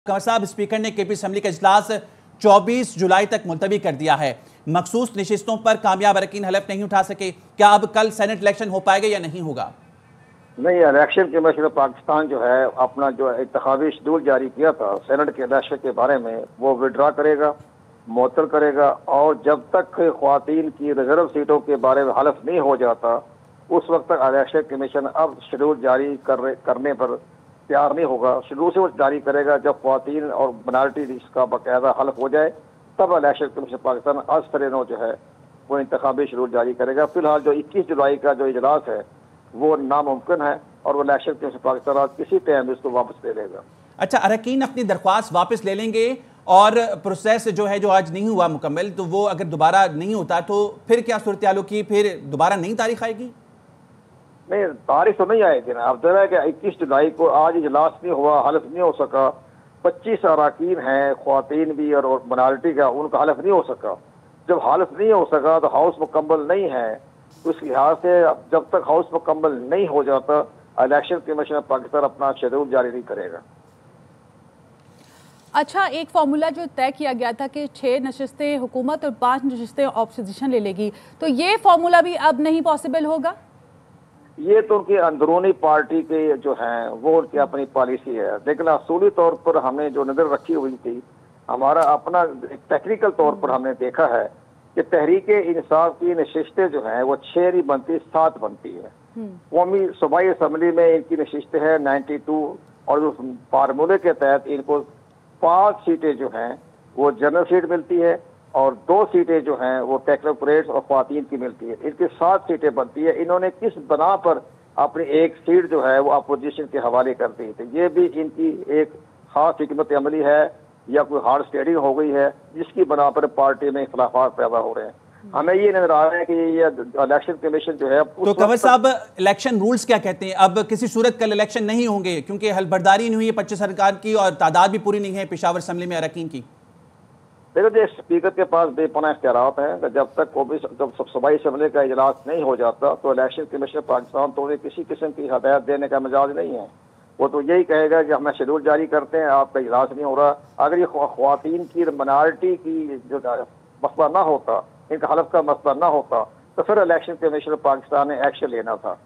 कंवर साहब, स्पीकर ने KP assembly का इजलास 24 जुलाई तक मुलतवी कर दिया है। मखसूस नशिस्तों पर कामयाब अरकान हलफ नहीं उठा सके। क्या अब कल सेनेट इलेक्शन हो पाएगा या नहीं होगा? नहीं, इलेक्शन कमीशन पाकिस्तान जो है अपना जो इंतखाबी शेड्यूल जारी किया था सेनेट के इलेक्शन के बारे में, वो विड्रा करेगा, मुअत्तल करेगा, और जब तक ख्वातीन की रिजर्व सीटों के बारे में हलफ नहीं हो जाता उस वक्त तक इलेक्शन कमीशन अब शेड्यूल जारी करने पर तैयार नहीं होगा। शेड्यूल से वो जारी करेगा जब ख्वातीन और माइनॉरिटी का बाकायदा हलफ हो जाए, तब इलेक्शन कमीशन पाकिस्तान आज तरह जो है वो इंतखाबी शेड्यूल जारी करेगा। फिलहाल जो 21 जुलाई का जो इजलास है वो नामुमकिन है और वो इलेक्शन कमीशन पाकिस्तान आज किसी टाइम इसको वापस ले लेगा। अच्छा, अरकान अपनी दरख्वास्त वापस ले लेंगे और प्रोसेस जो है जो आज नहीं हुआ मुकम्मल, तो वो अगर दोबारा नहीं होता तो फिर क्या सूरत हाल की, फिर दोबारा नई तारीख आएगी? नहीं, तारीख तो नहीं आएगी ना। अब तो है कि 21 जुलाई को आज इजलास नहीं हुआ, हलफ नहीं हो सका। 25 अरकान हैं, ख्वातीन भी और माइनॉरिटी का, उनका हलफ नहीं हो सका। जब हलफ नहीं हो सका तो हाउस मुकम्मल नहीं है, तो इस लिहाज से जब तक हाउस मुकम्मल नहीं हो जाता इलेक्शन कमीशन पाकिस्तान अपना शेड्यूल जारी नहीं करेगा। अच्छा, एक फार्मूला जो तय किया गया था कि 6 नशिस्तें हुकूमत और 5 नशिस्तें ऑपोजिशन ले लेगी, तो ये फार्मूला भी अब नहीं पॉसिबल होगा? ये तो उनकी अंदरूनी पार्टी के जो हैं वो उनकी अपनी पॉलिसी है, लेकिन असूली तौर पर हमने जो नजर रखी हुई थी, हमारा अपना टेक्निकल तौर पर हमने देखा है कि तहरीक इंसाफ की नशिस्तें जो हैं वो 6 नहीं बनती, 7 बनती है। कौमी सूबाई असम्बली में इनकी नशिस्तें हैं 92, और उस फार्मूले के तहत इनको 5 सीटें जो हैं वो जनरल सीट मिलती है और 2 सीटें जो हैं वो टेक्नोक्रेट्स और ख्वातीन की मिलती है। इनकी 7 सीटें बनती है। इन्होंने किस बना पर अपनी एक सीट जो है वो अपोजिशन के हवाले कर दी थी, ये भी इनकी एक खास हिकमत अमली है या कोई हार्ड स्टेडिंग हो गई है जिसकी बना पर पार्टी में इख्लाफात पैदा हो रहे हैं। हमें ये नजर आ रहा है कि ये इलेक्शन कमीशन जो है। तो कंवर साहब, इलेक्शन रूल्स क्या कहते हैं? अब किसी सूरत कल इलेक्शन नहीं होंगे क्योंकि हलबर्दारी नहीं हुई है 25 सरकार की और तादाद भी पूरी नहीं है पेशावर असेंबली में अरकान की। देखो जी, स्पीकर के पास बेपनाह इख्तियारात हैं। जब तक जब सूबाई असेंबली का इजलास नहीं हो जाता तो इलेक्शन कमीशन पाकिस्तान तो उन्हें किसी किस्म की हदायत देने का मिजाज नहीं है। वो तो यही कहेगा कि हमें शेड्यूल जारी करते हैं, आपका इजलास नहीं हो रहा। अगर ये ख्वातीन की माइनॉरिटी की जो मसला ना होता, इनका हलफ का मसला ना होता, तो फिर इलेक्शन कमीशन पाकिस्तान ने एक्शन लेना था।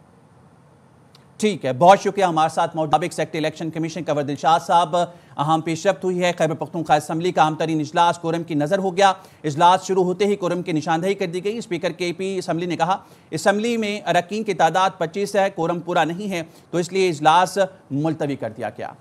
ठीक है, बहुत शुक्रिया। हमारे साथ मौजूद secretary election commission Kanwar Dilshad साहब। अहम पेशरफ्त हुई है। खैबर पख्तूनख्वा असेंबली का अहम तरीन इजलास कोरम की नज़र हो गया। इजलास शुरू होते ही कोरम की निशानदेही कर दी गई। स्पीकर केपी असेंबली ने कहा असेंबली में अरकान की तादाद 25 है, कोरम पूरा नहीं है, तो इसलिए इजलास मुलतवी कर दिया गया।